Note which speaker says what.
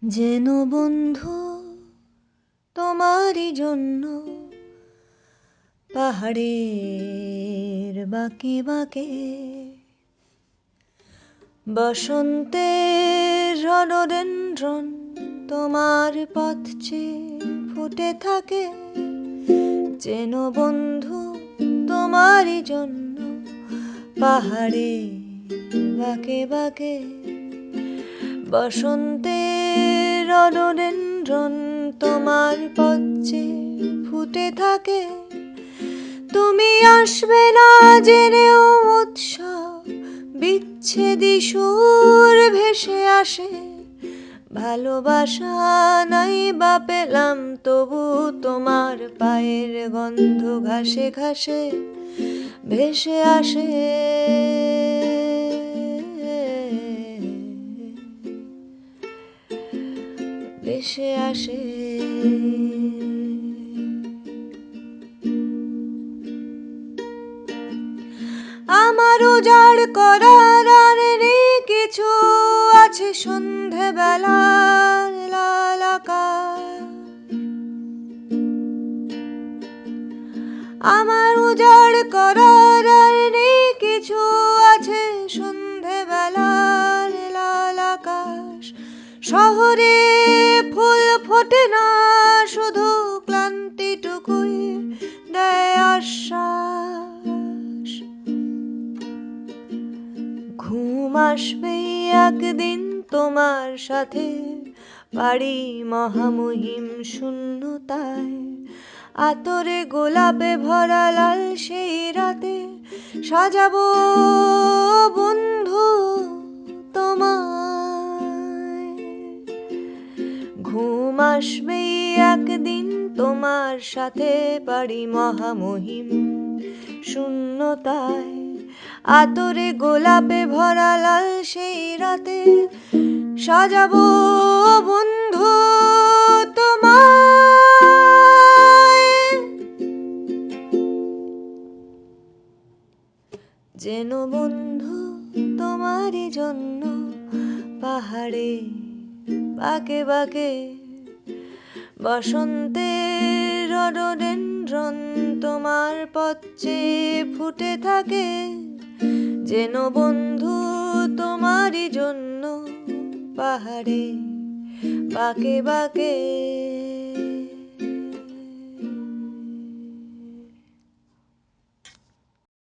Speaker 1: যেন বন্ধু তোমারই জন্য পাহাড়ের বাঁকে বাঁকে বসন্তের রডোডেনড্রন তোমার পথ চেয়ে ফুটে থাকে। যেন বন্ধু তোমারই জন্য পাহাড়ের বাঁকে বাঁকে বসন্তের রডোডেনড্রন তোমার পথ চেয়ে ফুটে থাকে। তুমি আসবে না জেনেও উৎসব বিচ্ছেদি সুর ভেসে আসে। ভালোবাসা নাই বা পেলাম তবু তোমার পায়ের গন্ধ ঘাসে ঘাসে ভেসে আসে। ভেসে আসে। আমার উজাড় করার আর নেই কিছু, আছে সন্ধেবেলার লাল আকাশ। আমার উজাড় করার আর নেই কিছু, আছে সন্ধেবেলার লাল আকাশ। শহরে ফুল ফোটে না, শুধু ক্লান্তিটুকুই দেয় আশ্বাস। ঘুম আসবে একদিন তোমার সাথে, পারি মহামহিম শূন্যতায়। আতরে গোলাপে ভরা লাল সেই রাতে সাজাবো বন্ধু তোমায়। ঘুম আসবে একদিন তোমার সাথে, পারি মহামহিম শূন্যতায়। আতরে গোলাপে ভরা লাল সেই রাতে সাজাবো বন্ধু তোমায়। যেন বন্ধু তোমারই জন্য পাহাড়ে বাঁকে বাঁকে বসন্তের রডোডেনড্রন তোমার পথ চেয়ে ফুটে থাকে। যেন বন্ধু তোমারই জন্য পাহাড়ে বাঁকে বাঁকে।